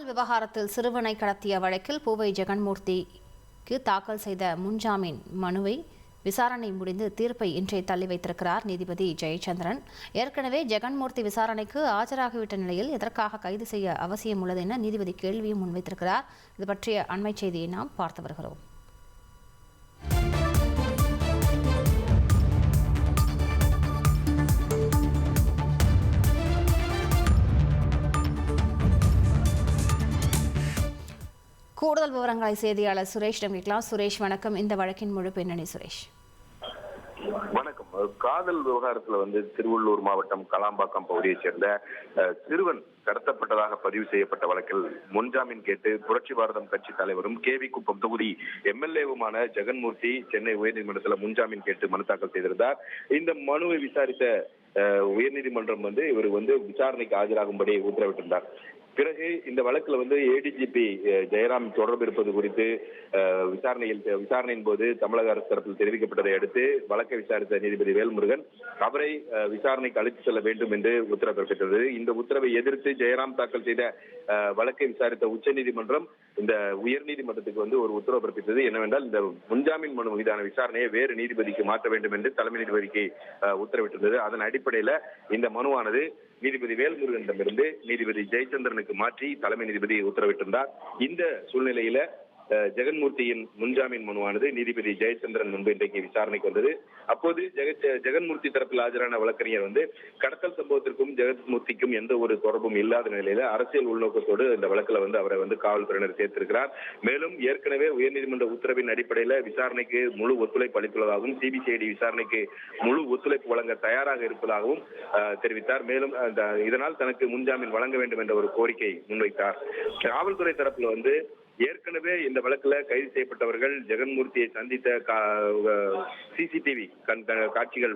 விவகாரத்தில் சிறுவனை கடத்திய வழக்கில் பூவை ஜெகன்மூர்த்திக்கு தாக்கல் செய்த முன்ஜாமீன் மனுவை விசாரணை முடிந்து தீர்ப்பை இன்றே தள்ளி வைத்திருக்கிறார் நீதிபதி ஜெயச்சந்திரன். ஏற்கனவே ஜெகன்மூர்த்தி விசாரணைக்கு ஆஜராகிவிட்ட நிலையில் எதற்காக கைது செய்ய அவசியம் உள்ளது என நீதிபதி கேள்வியும் முன்வைத்திருக்கிறார். இது பற்றிய அண்மை செய்தியை நாம் பார்த்து வருகிறோம். கூடுதல் விவரங்களை செய்தியாளர் சுரேஷிடம் கேட்கலாம். சுரேஷ் வணக்கம். இந்த வழக்கின் முழு பின்னணி சுரேஷ். வணக்கம். காதல் விவகாரத்துல திருவள்ளூர் மாவட்டம் கலாம்பாக்கம் பகுதியைச் சேர்ந்த சிறுவன் கடத்தப்பட்டதாக பதிவு செய்யப்பட்ட வழக்கில் முன்ஜாமீன் கேட்டு புரட்சி பாரதம் கட்சி தலைவரும் கேவி குப்பம் தொகுதி எம்எல்ஏவுமான ஜெகன்மூர்த்தி சென்னை உயர்நீதிமன்றத்தில் முன்ஜாமீன் கேட்டு மனு தாக்கல் செய்திருந்தார். இந்த மனுவை விசாரித்த உயர்நீதிமன்றம் இவர் விசாரணைக்கு ஆஜராகும்படி உத்தரவிட்டிருந்தார். பிறகு இந்த வழக்குல ஏடிஜிபி ஜெயராம் தொடர்பு இருப்பது குறித்து விசாரணையின் போது தமிழக அரசு தரப்பில் தெரிவிக்கப்பட்டதை அடுத்து வழக்கை விசாரித்த நீதிபதி வேல்முருகன் அவரை விசாரணைக்கு அழைத்து செல்ல வேண்டும் என்று உத்தரவு பிறப்பித்தது. இந்த உத்தரவை எதிர்த்து ஜெயராம் தாக்கல் செய்த வழக்கை விசாரித்த உச்ச நீதிமன்றம் இந்த உயர்நீதிமன்றத்துக்கு ஒரு உத்தரவு பிறப்பித்தது. என்னவென்றால் இந்த முன்ஜாமீன் மனு மீதான விசாரணையை வேறு நீதிபதிக்கு மாற்ற வேண்டும் என்று தலைமை நீதிபதிக்கு உத்தரவிட்டிருந்தது. அதன் அடிப்படையில இந்த மனுவானது நீதிபதி வேல்முருகனிடமிருந்து நீதிபதி ஜெயச்சந்திரனுக்கு மாற்றி தலைமை நீதிபதி உத்தரவிட்டிருந்தார். இந்த சூழ்நிலையில ஜெகன்மூர்த்தியின் முன்ஜாமீன் மனுவானது நீதிபதி ஜெயச்சந்திரன் முன்பு இன்றைக்கு விசாரணைக்கு வந்தது. அப்போது ஜெகன்மூர்த்தி தரப்பில் ஆஜரான வழக்கறிஞர் கடத்தல் சம்பவத்திற்கும் ஜெகன்மூர்த்திக்கும் எந்த ஒரு தொடர்பும் இல்லாத நிலையில அரசியல் உள்நோக்கத்தோடு இந்த வழக்குல அவரை காவல்துறையினர் சேர்த்திருக்கிறார். மேலும் ஏற்கனவே உயர்நீதிமன்ற உத்தரவின் அடிப்படையில விசாரணைக்கு முழு ஒத்துழைப்பு அளித்துள்ளதாகவும் சிபிசிஐடி விசாரணைக்கு முழு ஒத்துழைப்பு வழங்க தயாராக இருப்பதாகவும் தெரிவித்தார். மேலும் இதனால் தனக்கு முன்ஜாமீன் வழங்க வேண்டும் என்ற ஒரு கோரிக்கை முன்வைத்தார். காவல்துறை தரப்புல ஏற்கனவே இந்த வழக்குல கைது செய்யப்பட்டவர்கள் ஜெகன்மூர்த்தியை சந்தித்த சிசிடிவி காட்சிகள்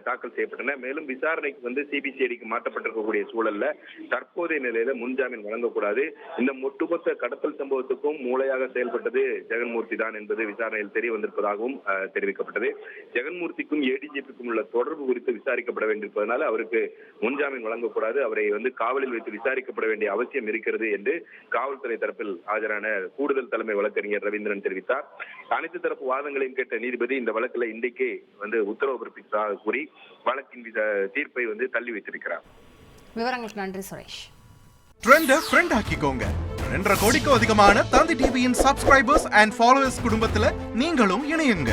தாக்கல் செய்யப்பட்டன. மேலும் விசாரணைக்கு சிபிசிஐடிக்கு மாற்றப்பட்டிருக்கக்கூடிய சூழல்ல தற்போதைய நிலையில முன்ஜாமீன் வழங்கக்கூடாது. இந்த ஒட்டுமொத்த கடத்தல் சம்பவத்துக்கும் மூளையாக செயல்பட்டது ஜெகன்மூர்த்தி தான் என்பது விசாரணையில் தெரிய வந்திருப்பதாகவும் தெரிவிக்கப்பட்டது. ஜெகன்மூர்த்திக்கும் ஏடிஜிபிக்கும் உள்ள தொடர்பு குறித்து விசாரிக்கப்பட வேண்டியிருப்பதனால அவருக்கு முன்ஜாமீன் வழங்கக்கூடாது. அவரை காவலில் வைத்து விசாரிக்கப்பட வேண்டிய அவசியம் இருக்கிறது என்று காவல்துறை தரப்பில் ஆஜரான கூடுதல் தலைமை வழக்கறிஞர் ரவீந்திரன் தெரிவித்தார். அனைத்து தரப்பு வாதங்களையும் கேட்ட நீதிபதி இந்த வழக்குல இன்றைக்கு உத்தரவு பிறப்பித்ததாக கூறி வழக்கின் தீர்ப்பை தள்ளி வைத்திருக்கிறார். விவரங்களுக்கு நன்றி சுரேஷ். Trend friend ஆக்கிக்கோங்க. 2.5 கோடிக்கும் அதிகமான தந்தி டிவியின் சப்ஸ்கிரைபர்ஸ் அண்ட் ஃபாலோவர்ஸ் குடும்பத்துல நீங்களும் இணையுங்க.